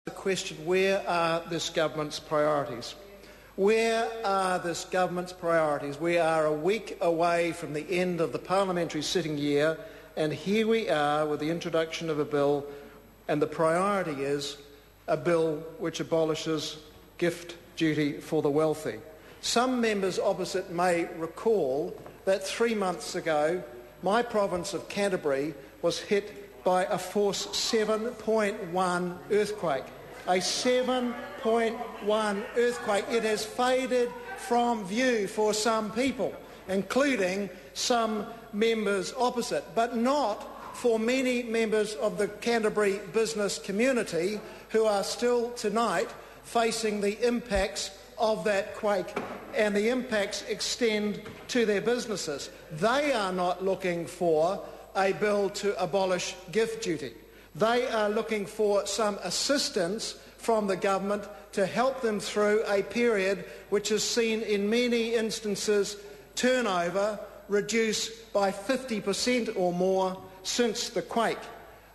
The question, where are this government's priorities? Where are this government's priorities? We are a week away from the end of the parliamentary sitting year, and here we are with the introduction of a bill, and the priority is a bill which abolishes gift duty for the wealthy. Some members opposite may recall that 3 months ago, my province of Canterbury was hit by a force 7.1 earthquake. A 7.1 earthquake. It has faded from view for some people, including some members opposite, but not for many members of the Canterbury business community who are still tonight facing the impacts of that quake, and the impacts extend to their businesses. They are not looking for a bill to abolish gift duty. They are looking for some assistance from the government to help them through a period which has seen in many instances turnover reduce by 50% or more since the quake.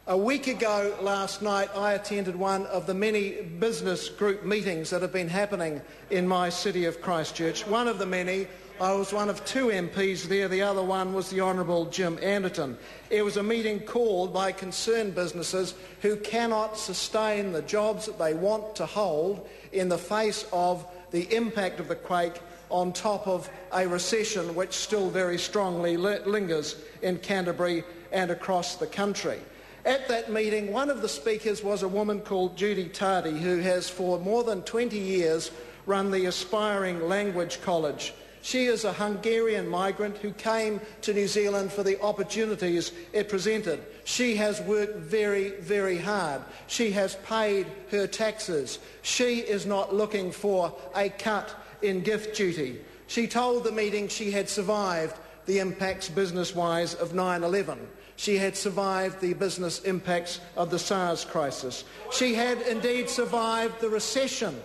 A week ago last night I attended one of the many business group meetings that have been happening in my city of Christchurch. One of the many, I was one of 2 MPs there, the other one was the Honourable Jim Anderton. It was a meeting called by concerned businesses who cannot sustain the jobs that they want to hold in the face of the impact of the quake on top of a recession which still very strongly lingers in Canterbury and across the country. At that meeting, one of the speakers was a woman called Judy Tardy, who has for more than 20 years run the Aspiring Language College. She is a Hungarian migrant who came to New Zealand for the opportunities it presented. She has worked very, very hard. She has paid her taxes. She is not looking for a cut in gift duty. She told the meeting she had survived the impacts business-wise of 9/11. She had survived the business impacts of the SARS crisis. She had indeed survived the recession.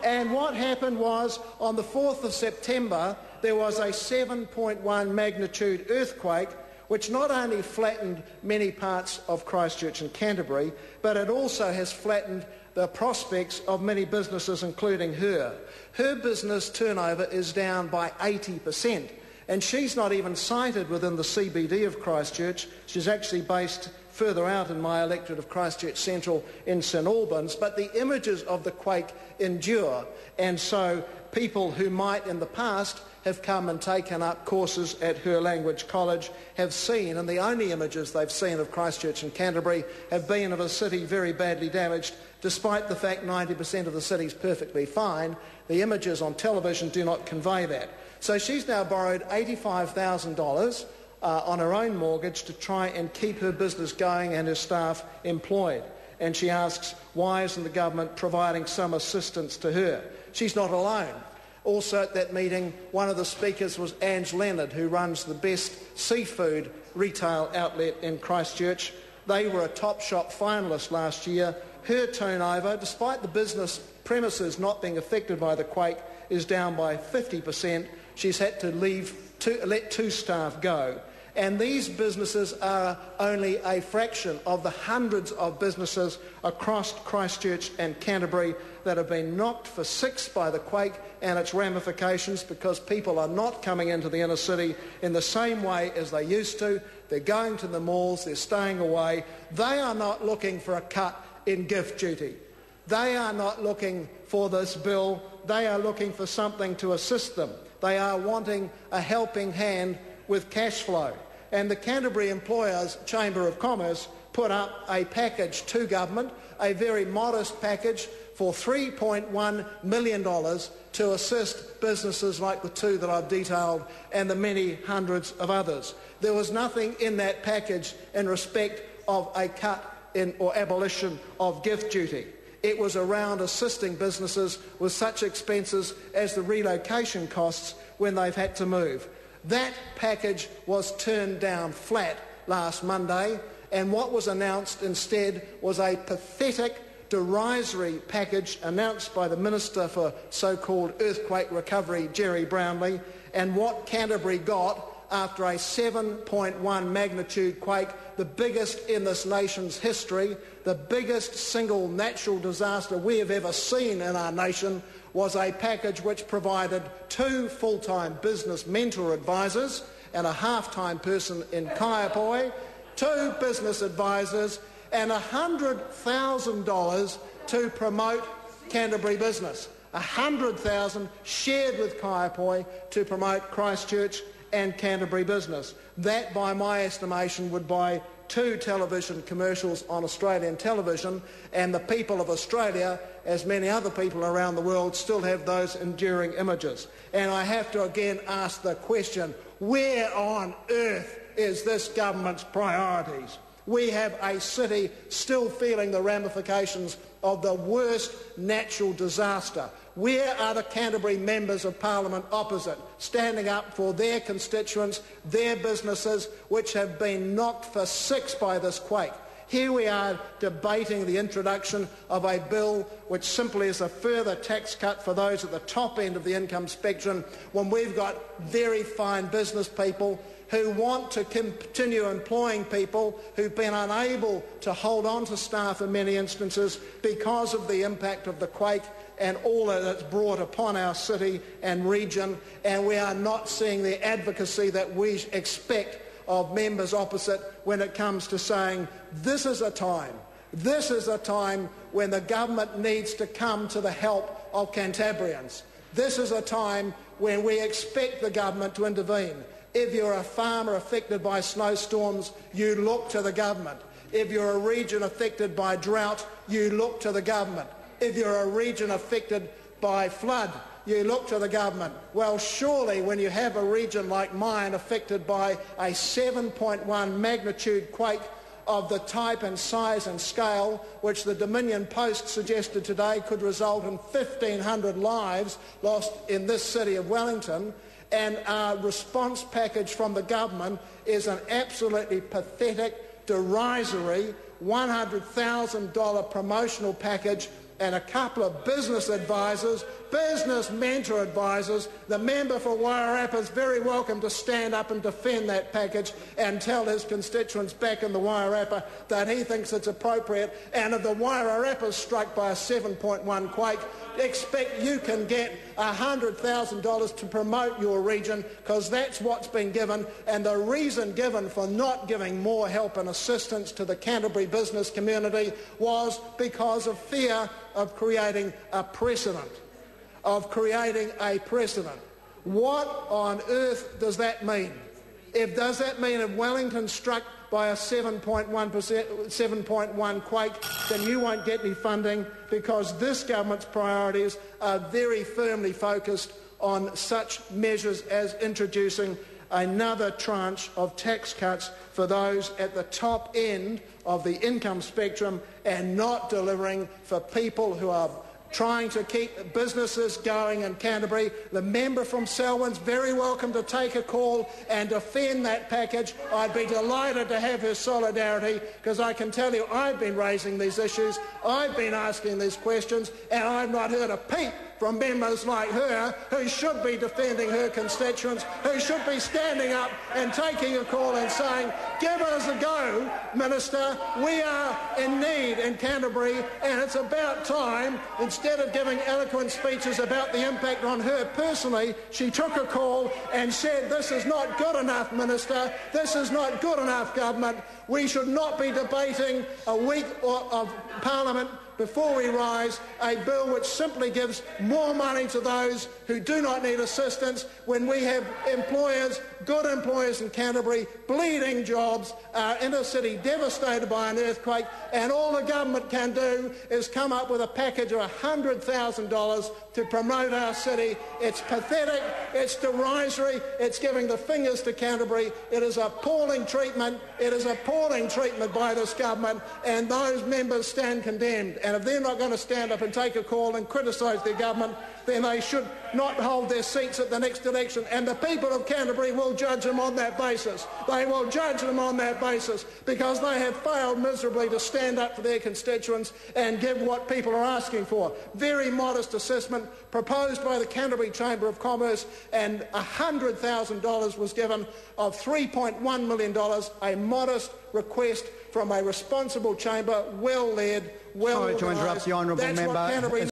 And what happened was, on the 4th of September, there was a 7.1 magnitude earthquake, which not only flattened many parts of Christchurch and Canterbury, but it also has flattened the prospects of many businesses, including her. Her business turnover is down by 80%. And she's not even sited within the CBD of Christchurch. She's actually based further out in my electorate of Christchurch Central in St Albans. But the images of the quake endure. And so people who might in the past have come and taken up courses at her language college have seen, and the only images they've seen of Christchurch and Canterbury have been of a city very badly damaged, despite the fact 90% of the city's perfectly fine. The images on television do not convey that. So she's now borrowed $85,000 on her own mortgage to try and keep her business going and her staff employed. And she asks, why isn't the government providing some assistance to her? She's not alone. Also at that meeting, one of the speakers was Ange Leonard, who runs the best seafood retail outlet in Christchurch. They were a Top Shop finalist last year. Her turnover, despite the business premises not being affected by the quake, is down by 50%. She's had to let 2 staff go. And these businesses are only a fraction of the hundreds of businesses across Christchurch and Canterbury that have been knocked for 6 by the quake and its ramifications, because people are not coming into the inner city in the same way as they used to. They're going to the malls, they're staying away. They are not looking for a cut in gift duty. They are not looking for this bill. They are looking for something to assist them. They are wanting a helping hand with cash flow. And the Canterbury Employers Chamber of Commerce put up a package to government, a very modest package for $3.1 million to assist businesses like the 2 that I've detailed and the many hundreds of others. There was nothing in that package in respect of a cut in or abolition of gift duty. It was around assisting businesses with such expenses as the relocation costs when they've had to move. That package was turned down flat last Monday, and what was announced instead was a pathetic, derisory package announced by the Minister for so-called Earthquake Recovery, Jerry Brownlee, and what Canterbury got after a 7.1 magnitude quake, the biggest in this nation's history, the biggest single natural disaster we have ever seen in our nation, was a package which provided 2 full-time business mentor advisors and a half-time person in Kaiapoi, 2 business advisors and $100,000 to promote Canterbury business. $100,000 shared with Kaiapoi to promote Christchurch and Canterbury business. That, by my estimation, would buy 2 television commercials on Australian television, and the people of Australia, as many other people around the world, still have those enduring images. And I have to again ask the question, where on earth is this government's priorities? We have a city still feeling the ramifications of the worst natural disaster. Where are the Canterbury members of Parliament opposite, standing up for their constituents, their businesses, which have been knocked for 6 by this quake? Here we are debating the introduction of a bill which simply is a further tax cut for those at the top end of the income spectrum, when we've got very fine business people who want to continue employing people who've been unable to hold on to staff in many instances because of the impact of the quake and all that it's brought upon our city and region, and we are not seeing the advocacy that we expect of members opposite when it comes to saying this is a time when the government needs to come to the help of Cantabrians. This is a time when we expect the government to intervene. If you're a farmer affected by snowstorms, you look to the government. If you're a region affected by drought, you look to the government. If you're a region affected by flood, you look to the government. Well, surely when you have a region like mine affected by a 7.1 magnitude quake of the type and size and scale which the Dominion Post suggested today could result in 1,500 lives lost in this city of Wellington, and our response package from the government is an absolutely pathetic, derisory $100,000 promotional package and a couple of business advisors, business mentor advisors. The member for Wairarapa is very welcome to stand up and defend that package and tell his constituents back in the Wairarapa that he thinks it's appropriate. And if the Wairarapa is struck by a 7.1 quake, expect you can get $100,000 to promote your region, because that's what's been given. And the reason given for not giving more help and assistance to the Canterbury business community was because of fear of creating a precedent. What on earth does that mean? Does that mean if Wellington's struck by a 7.1 quake, then you won't get any funding, because this government's priorities are very firmly focused on such measures as introducing another tranche of tax cuts for those at the top end of the income spectrum, and not delivering for people who are trying to keep businesses going in Canterbury. The member from Selwyn's very welcome to take a call and defend that package. I'd be delighted to have her solidarity, because I can tell you I've been raising these issues, I've been asking these questions, and I've not heard a peep from members like her, who should be defending her constituents, who should be standing up and taking a call and saying, give us a go, Minister, we are in need in Canterbury, and it's about time. Instead of giving eloquent speeches about the impact on her personally, she took a call and said, this is not good enough, Minister, this is not good enough, Government. We should not be debating a week of Parliament before we rise a bill which simply gives more money to those who do not need assistance, when we have employers, good employers in Canterbury, bleeding jobs, our inner city devastated by an earthquake, and all the government can do is come up with a package of $100,000 to promote our city. It's pathetic, it's derisory, it's giving the fingers to Canterbury. It is appalling treatment, by this government, and those members stand condemned. And if they're not going to stand up and take a call and criticise their government, then they should not hold their seats at the next election. And the people of Canterbury will judge them on that basis. They will judge them on that basis because they have failed miserably to stand up for their constituents and give what people are asking for. Very modest assessment proposed by the Canterbury Chamber of Commerce, and $100,000 was given of $3.1 million, a modest request from a responsible chamber, well-led, well-organised. Sorry to interrupt the honourable member.